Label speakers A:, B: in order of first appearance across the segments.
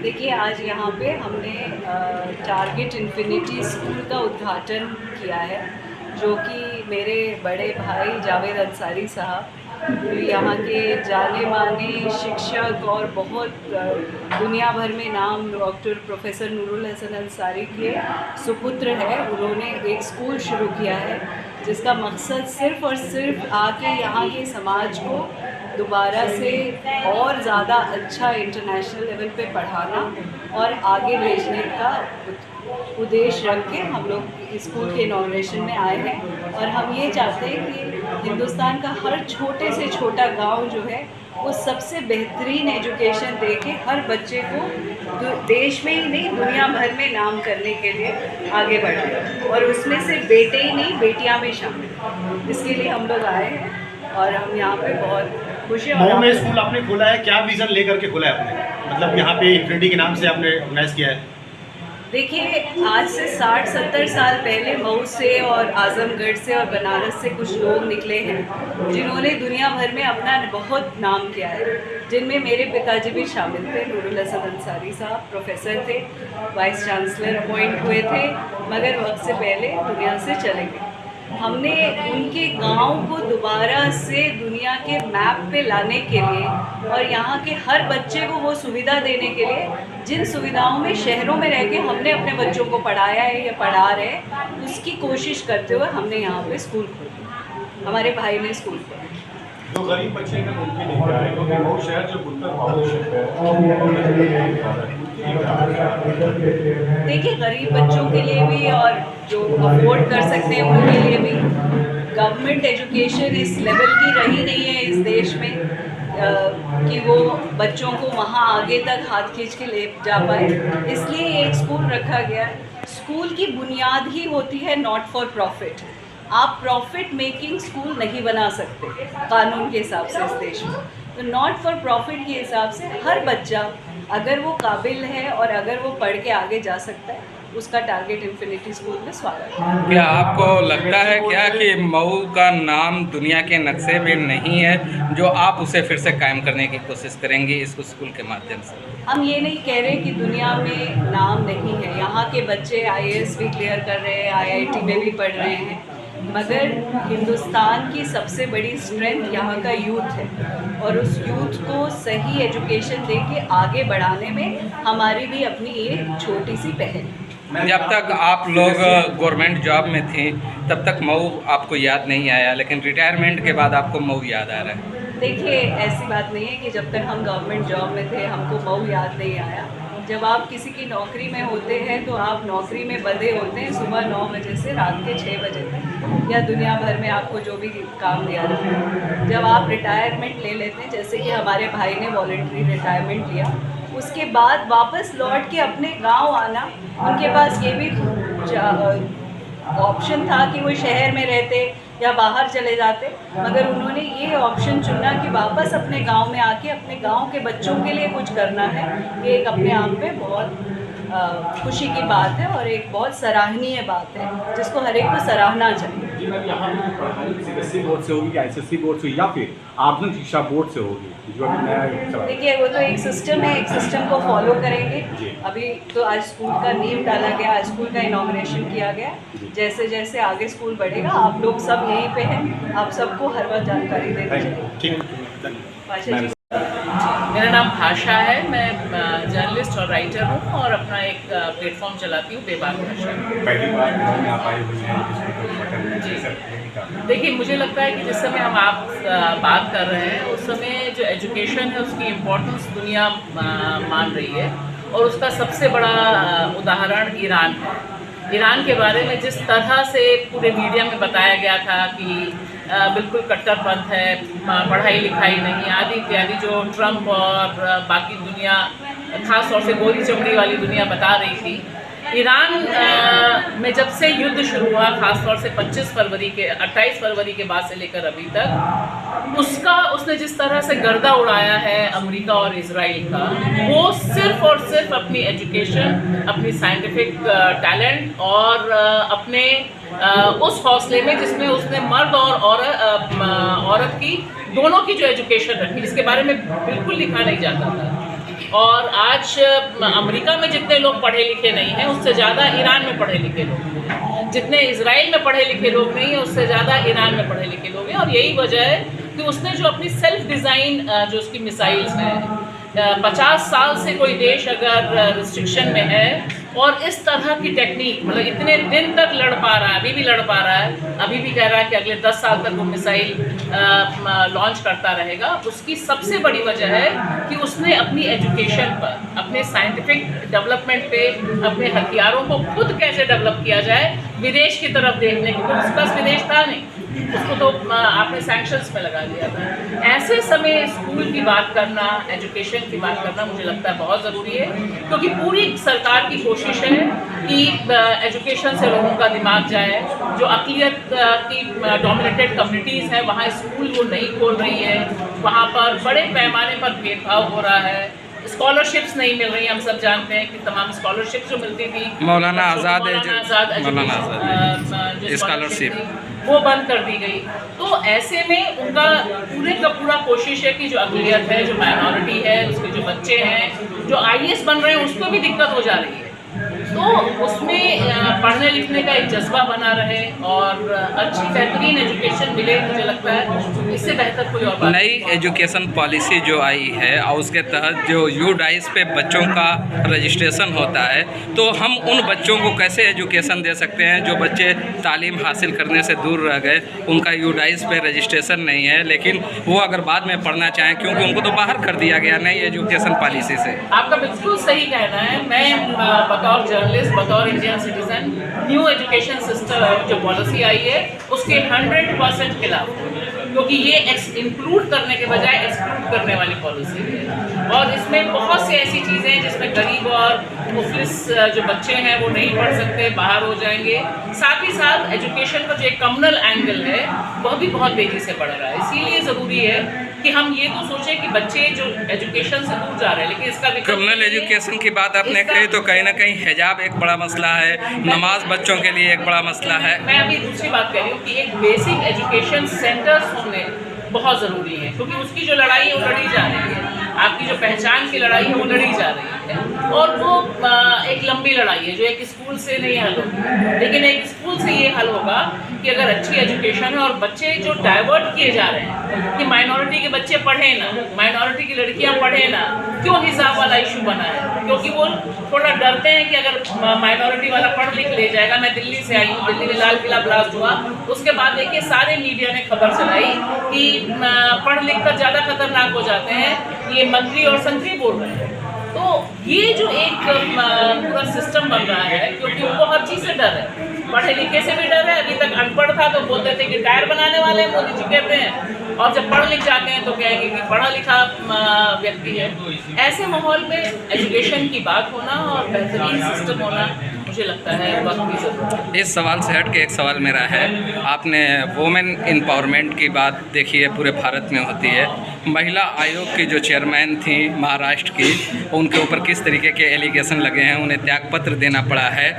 A: देखिए, आज यहाँ पे हमने टारगेट इन्फिनिटी स्कूल का उद्घाटन किया है, जो कि मेरे बड़े भाई जावेद अंसारी साहब, जो यहाँ के जाने माने शिक्षक और बहुत दुनिया भर में नाम डॉक्टर प्रोफेसर नूरुल हसन अंसारी के सुपुत्र है। उन्होंने एक स्कूल शुरू किया है जिसका मकसद सिर्फ़ और सिर्फ आके यहाँ के समाज को दोबारा से और ज़्यादा अच्छा इंटरनेशनल लेवल पे पढ़ाना और आगे भेजने का उद्देश्य रख के हम लोग स्कूल के इनॉग्रेशन में आए हैं। और हम ये चाहते हैं कि हिंदुस्तान का हर छोटे से छोटा गांव जो है वो सबसे बेहतरीन एजुकेशन दे के हर बच्चे को देश में ही नहीं दुनिया भर में नाम करने के लिए आगे बढ़े, और उसमें से बेटे ही नहीं बेटियां भी शामिल। इसके लिए हम लोग आए हैं और हम यहाँ पे बहुत खुश हैं।
B: मऊ में स्कूल आपने खोला है, क्या विज़न लेकर के खोला है आपने? मतलब यहाँ पे इन्फिनिटी के नाम से आपने ऑर्गेनाइज किया है।
A: देखिए, आज से 60-70 साल पहले मऊ से और आजमगढ़ से और बनारस से कुछ लोग निकले हैं जिन्होंने दुनिया भर में अपना बहुत नाम किया है, जिनमें मेरे पिताजी भी शामिल थे। नूरुल हसन अंसारी साहब प्रोफेसर थे, वाइस चांसलर अपॉइंट हुए थे, मगर वक्त से पहले दुनिया से चले गए। हमने उनके गांव को दोबारा से दुनिया के मैप पे लाने के लिए और यहाँ के हर बच्चे को वो सुविधा देने के लिए, जिन सुविधाओं में शहरों में रह के हमने अपने बच्चों को पढ़ाया है या पढ़ा रहे हैं, उसकी कोशिश करते हुए हमने यहाँ पे स्कूल खोला। हमारे भाई ने स्कूल खोला।
C: जो गरीब बच्चे हैं उनके लिए क्या है, क्योंकि मऊ शहर जो उत्तर भारत है,
A: देखिए, गरीब बच्चों के लिए भी और जो अफोर्ड कर सकते हैं उनके लिए भी गवर्नमेंट एजुकेशन इस लेवल की रही नहीं है इस देश में कि वो बच्चों को वहाँ आगे तक हाथ खींच के ले जा पाए। इसलिए एक स्कूल रखा गया है। स्कूल की बुनियाद ही होती है नॉट फॉर प्रॉफिट। आप प्रॉफिट मेकिंग स्कूल नहीं बना सकते कानून के हिसाब से इस देश में। तो नॉट फॉर प्रॉफिट के हिसाब से हर बच्चा अगर वो काबिल है और अगर वो पढ़ के आगे जा सकता है, उसका टारगेट इन्फिनिटी स्कूल में स्वागत है।
D: क्या आपको लगता है क्या कि मऊ का नाम दुनिया के नक्शे में नहीं है, जो आप उसे फिर से कायम करने की कोशिश करेंगे इस स्कूल के माध्यम से?
A: हम ये नहीं कह रहे कि दुनिया में नाम नहीं है। यहाँ के बच्चे IAS भी क्लियर कर रहे हैं, IIT में भी पढ़ रहे हैं, मगर हिंदुस्तान की सबसे बड़ी स्ट्रेंथ यहाँ का यूथ है और उस यूथ को सही एजुकेशन दे के आगे बढ़ाने में हमारी भी अपनी ये छोटी सी पहल है।
D: जब तक आप लोग गवर्नमेंट जॉब में थे तब तक मऊ आपको याद नहीं आया, लेकिन रिटायरमेंट के बाद आपको मऊ याद आ रहा है।
A: देखिए, ऐसी बात नहीं है कि जब तक हम गवर्नमेंट जॉब में थे हमको मऊ याद नहीं आया। जब आप किसी की नौकरी में होते हैं तो आप नौकरी में बंधे होते हैं सुबह 9 बजे से रात के 6 बजे तक, या दुनिया भर में आपको जो भी काम दिया जाता है। जब आप रिटायरमेंट ले लेते हैं, जैसे कि हमारे भाई ने वॉलंटरी रिटायरमेंट लिया, उसके बाद वापस लौट के अपने गांव आना, उनके पास ये भी ऑप्शन था कि वो शहर में रहते या बाहर चले जाते, मगर उन्होंने ये ऑप्शन चुना कि वापस अपने गांव में आके अपने गांव के बच्चों के लिए कुछ करना है। ये एक अपने आप में बहुत खुशी की बात है और एक बहुत सराहनीय बात है जिसको हर एक को सराहना चाहिए।
C: जी मैम, यहाँ की पढ़ाई CBSE बोर्ड से होगी, ICSE बोर्ड से, या फिर आधुनिक शिक्षा बोर्ड से होगी? जो अभी नया
A: देखिए, वो तो एक सिस्टम है, एक सिस्टम को फॉलो करेंगे। अभी तो आज स्कूल का नींव डाला गया, आज स्कूल का इनॉग्रेशन किया गया। जैसे जैसे आगे स्कूल बढ़ेगा, आप लोग सब यहीं पे हैं, आप सबको हर वक्त जानकारी देनी चाहिए।
E: मेरा नाम भाषा है, मैं जर्नलिस्ट और राइटर हूँ और अपना एक प्लेटफॉर्म चलाती हूँ बेबाक भाषा।
C: पहली बार आप आए हुए हैं जी।
E: देखिए, मुझे लगता है कि जिस समय हम आप बात कर रहे हैं उस समय जो एजुकेशन है उसकी इम्पोर्टेंस दुनिया मान रही है, और उसका सबसे बड़ा उदाहरण ईरान है। ईरान के बारे में जिस तरह से पूरे मीडिया में बताया गया था कि बिल्कुल कट्टरपंथ है, पढ़ाई लिखाई नहीं, आदि इत्यादि, जो ट्रंप और बाकी दुनिया, खास तौर से गोरी चमड़ी वाली दुनिया बता रही थी। ईरान में जब से युद्ध शुरू हुआ, खास तौर से 28 फरवरी के बाद से लेकर अभी तक, उसने जिस तरह से गर्दा उड़ाया है अमेरिका और इजराइल का, वो सिर्फ और सिर्फ अपनी एजुकेशन, अपनी साइंटिफिक टैलेंट और अपने उस हौसले में जिसमें उसने मर्द और औरत की दोनों की जो एजुकेशन रखी, इसके बारे में बिल्कुल लिखा नहीं जाता था। और आज अमेरिका में जितने लोग पढ़े लिखे नहीं हैं उससे ज़्यादा ईरान में पढ़े लिखे लोग हैं, जितने इजराइल में पढ़े लिखे लोग नहीं हैं उससे ज़्यादा ईरान में पढ़े लिखे लोग हैं। और यही वजह है कि उसने जो अपनी सेल्फ डिज़ाइन जो उसकी मिसाइल्स हैं, 50 साल से कोई देश अगर रिस्ट्रिक्शन में है और इस तरह की टेक्निक मतलब इतने दिन तक लड़ पा रहा है, अभी भी लड़ पा रहा है, अभी भी कह रहा है कि अगले 10 साल तक वो मिसाइल लॉन्च करता रहेगा, उसकी सबसे बड़ी वजह है कि उसने अपनी एजुकेशन पर, अपने साइंटिफिक डेवलपमेंट पे, अपने हथियारों को खुद कैसे डेवलप किया जाए विदेश की तरफ देखने की, तो उसके पास विदेश था नहीं, उसको तो आपने सैंक्शंस में लगा दिया था। ऐसे समय स्कूल की बात करना, एजुकेशन की बात करना मुझे लगता है बहुत ज़रूरी है, क्योंकि पूरी सरकार की कोशिश है कि एजुकेशन से लोगों का दिमाग जाए। जो अक़लियत की डोमिनेटेड कम्युनिटीज़ हैं वहाँ स्कूल वो नहीं खोल रही है, वहाँ पर बड़े पैमाने पर भेदभाव हो रहा है, स्कॉलरशिप्स नहीं मिल रही। हम सब जानते हैं कि तमाम स्कॉलरशिप जो मिलती थी
D: मौलाना आज़ाद
E: जो
D: स्कॉलरशिप
E: वो बंद कर दी गई। तो ऐसे में उनका पूरे का पूरा कोशिश है कि जो अक़लियत है, जो माइनॉरिटी है, उसके जो बच्चे हैं जो IAS बन रहे हैं उसको भी दिक्कत हो जा रही है, तो उसमें पढ़ने लिखने का एक जज्बा बना रहे और अच्छी बेहतरीन एजुकेशन मिले। मुझे लगता है इससे बेहतर कोई और बात
D: नई एजुकेशन पॉलिसी जो आई है और उसके तहत जो यूडाइस पे बच्चों का रजिस्ट्रेशन होता है, तो हम उन बच्चों को कैसे एजुकेशन दे सकते हैं जो बच्चे तालीम हासिल करने से दूर रह गए, उनका यूडाइस पे रजिस्ट्रेशन नहीं है, लेकिन वो अगर बाद में पढ़ना चाहें क्योंकि उनको तो बाहर कर दिया गया नई एजुकेशन पॉलिसी से।
E: आपका बिल्कुल सही कहना है। मैं बतौर जर्नलिस्ट, बतौर Indian citizen, new education system जो पॉलिसी आई है उसके 100% खिलाफ हूँ, क्योंकि ये इंक्लूड करने के बजाय एक्सक्लूड करने वाली पॉलिसी है और इसमें बहुत सी ऐसी चीज़ें हैं जिसमें गरीब और मुफलिस जो बच्चे हैं वो नहीं पढ़ सकते, बाहर हो जाएंगे। साथ ही साथ एजुकेशन का जो एक कम्युनल एंगल है वह भी बहुत तेज़ी से बढ़ रहा है। इसीलिए ज़रूरी है कि हम ये तो सोचें कि बच्चे जो एजुकेशन से दूर जा रहे हैं, लेकिन इसका
D: कम्युनल एजुकेशन की बात आपने कही तो कहीं ना कहीं हिजाब एक बड़ा मसला है, नमाज बच्चों के लिए एक बड़ा मसला है।
E: मैं अभी दूसरी बात कह रही हूँ कि एक बेसिक एजुकेशन सेंटर्स होने बहुत ज़रूरी है, क्योंकि उसकी जो लड़ाई है वो लड़ी जा रही है, आपकी जो पहचान की लड़ाई है वो लड़ी जा रही है और वो एक लंबी लड़ाई है जो एक स्कूल से नहीं हल होगी। लेकिन एक स्कूल से ये हल होगा कि अगर अच्छी एजुकेशन है और बच्चे जो डाइवर्ट किए जा रहे हैं कि माइनॉरिटी के बच्चे पढ़े ना, माइनॉरिटी की लड़कियां पढ़े ना, क्यों हिजाब वाला इशू बना है? क्योंकि वो थोड़ा डरते हैं कि अगर माइनॉरिटी वाला पढ़ लिख ले जाएगा। मैं दिल्ली से आई हूँ, दिल्ली में लाल किला ब्लास्ट हुआ, उसके बाद देखिए सारे मीडिया ने खबर चलाई कि पढ़ लिख कर ज़्यादा खतरनाक हो जाते हैं, ये मंत्री और संतरी बोल रहे हैं। तो ये जो एक पूरा सिस्टम बन रहा है, क्योंकि उनको हर चीज़ से डर है, पढ़े लिखे से भी डर है। अभी तक अनपढ़ था तो बोलते थे कि टायर बनाने वाले हैं, मोदी जी कहते हैं, और जब पढ़ लिख जाते हैं तो कहेंगे कि पढ़ा लिखा व्यक्ति है। ऐसे माहौल में एजुकेशन की बात होना और बेहतरीन सिस्टम होना मुझे लगता है वक्त की ज़रूरत है।
D: इस सवाल से हट के एक सवाल मेरा है, आपने वुमेन एम्पावरमेंट की बात देखी है, पूरे भारत में होती है। महिला आयोग की जो चेयरमैन थी महाराष्ट्र की, उनके ऊपर किस तरीके के एलिगेशन लगे हैं, उन्हें त्यागपत्र देना पड़ा है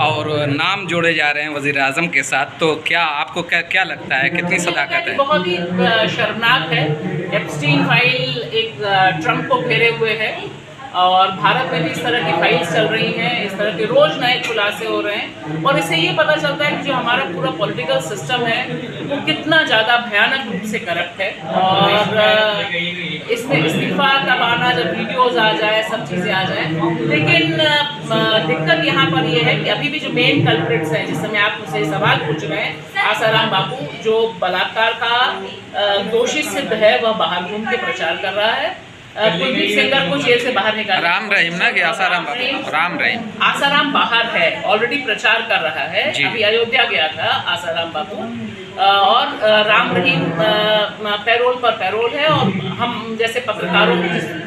D: और नाम जोड़े जा रहे हैं वज़ीर आज़म के साथ, तो क्या आपको क्या लगता है, कितनी सदाकत है?
E: बहुत ही शर्मनाक है। एप्स्टीन फाइल एक ट्रंप को घेरे हुए है और भारत में भी इस तरह की फाइल्स चल रही हैं, इस तरह के रोज़ नए खुलासे हो रहे हैं और इससे ये पता चलता है कि जो हमारा पूरा पॉलिटिकल सिस्टम है वो कितना ज़्यादा भयानक रूप से करप्ट है। और इसमें इस्तीफा तब आना जब वीडियोज़ आ जाए, सब चीज़ें आ जाए। लेकिन दिक्कत यहाँ पर ये है कि अभी भी जो मेन कल्प्रिट्स हैं, जिस समय आप मुझसे सवाल पूछ रहे हैं, आसाराम बापू जो बलात्कार का दोषी सिद्ध है वह बाहर घूम के प्रचार कर रहा है। कुलदीप सेंगर को जेल से बाहर निकाला,
D: राम रहीम ना कि आसाराम बापू? राम रहीम।
E: आसाराम बाहर है, ऑलरेडी प्रचार कर रहा है, अभी अयोध्या गया था आसाराम बापू और राम रहीम पैरोल पर पैरोल है। और हम जैसे पत्रकारों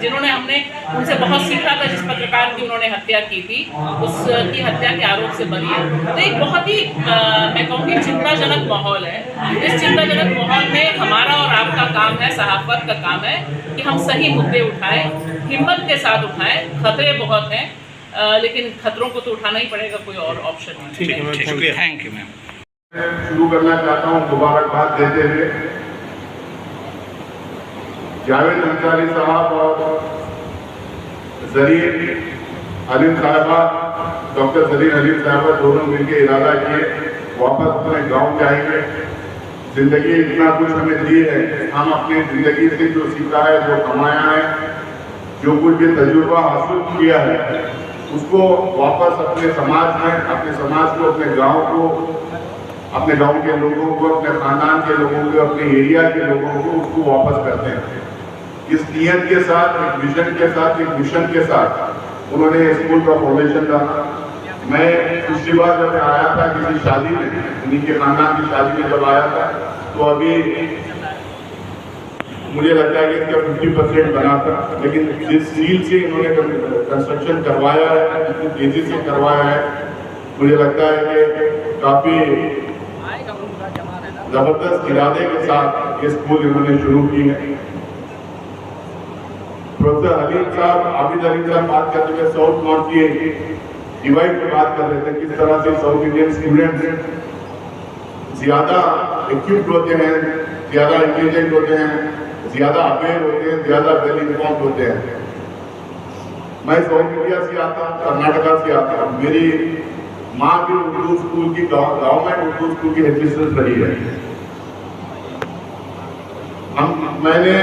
E: जिन्होंने हमने उनसे बहुत सीखा था, जिस पत्रकार की उन्होंने हत्या की थी उसकी हत्या के आरोप से बरी है। तो एक बहुत ही मैं कहूँगी चिंताजनक माहौल है। इस चिंताजनक माहौल में हमारा और आपका काम है, सहाफ़त का काम है कि हम सही मुद्दे उठाएं, हिम्मत के साथ उठाएं। खतरे बहुत हैं लेकिन खतरों को तो उठाना ही पड़ेगा, कोई और ऑप्शन नहीं।
B: ठीक है मैम, शुक्रिया।
D: Thank you ma'am.
F: शुरू करना चाहता हूं मुबारकबाद देते हुए जावेद अंसारी साहब और जरीन हलीम साहबा, डॉक्टर जरीन हलीम साहबा दोनों मिलकर इरादा किए वापस अपने गांव जाएंगे। जिंदगी इतना कुछ हमें दी है, हम अपनी जिंदगी से जो सीखा है, जो कमाया है, जो कुछ भी तजुर्बा हासिल किया है, उसको वापस अपने समाज में, अपने समाज को, अपने गांव को, अपने गांव के लोगों को, अपने खानदान के लोगों को, अपने एरिया के लोगों को उसको वापस करते हैं। इस नियत के साथ, एक विजन के साथ, एक मिशन के साथ उन्होंने स्कूल का फॉर्मेशन डाला। मैं पिछली बार जब मैं आया था किसी शादी में, उन्हीं के खानदान की शादी में जब आया था, तो अभी मुझे लगता है कि इसका 50% बना था, लेकिन जिस सील से इन्होंने कंस्ट्रक्शन करवाया है, जितनी तेजी से करवाया है, मुझे लगता है कि काफ़ी जबरदस्त इरादे के साथ ये स्कूल इन्होंने शुरू की है। प्रोफेसर हलीम साहब, आबिद हलीम साहब बात करते हुए साउथ नॉर्थ की डिवाइड की बात कर रहे थे, किस तरह से साउथ इंडियन स्टूडेंट्स ज़्यादा इक्विप्ड होते हैं, ज़्यादा इंटेलिजेंट होते हैं, ज़्यादा अवेयर होते हैं, ज़्यादा वेल इन्फॉर्म्ड होते हैं। मैं साउथ इंडिया से आता हूँ, कर्नाटका से आता हूँ। मेरी माँ भी उर्दू स्कूल की, गवर्नमेंट उर्दू स्कूल की हेडमिस्ट्रेस रही है। मैंने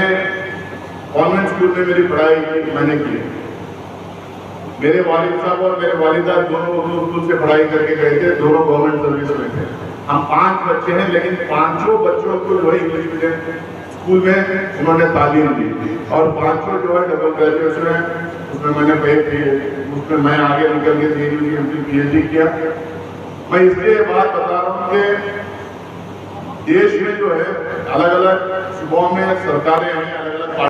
F: कॉन्वेंट स्कूल में मेरी पढ़ाई मैंने की। मेरे वालिद साहब और मेरे वालिदा दोनों उर्दू स्कूल से पढ़ाई करके गए थे, दोनों गवर्नमेंट सर्विस में थे। हम 5 बच्चे हैं, लेकिन 5 बच्चों को जो है इंग्लिश मीडियम स्कूल में उन्होंने तालीम दी, और 5 जो है डबल ग्रेजुएशन है, उसमें उसमें मैं आगे निकल के PhD किया। मैं इसलिए बात बता रहा हूँ कि देश में जो है अलग अलग सूबों में सरकारें हैं, अलग अलग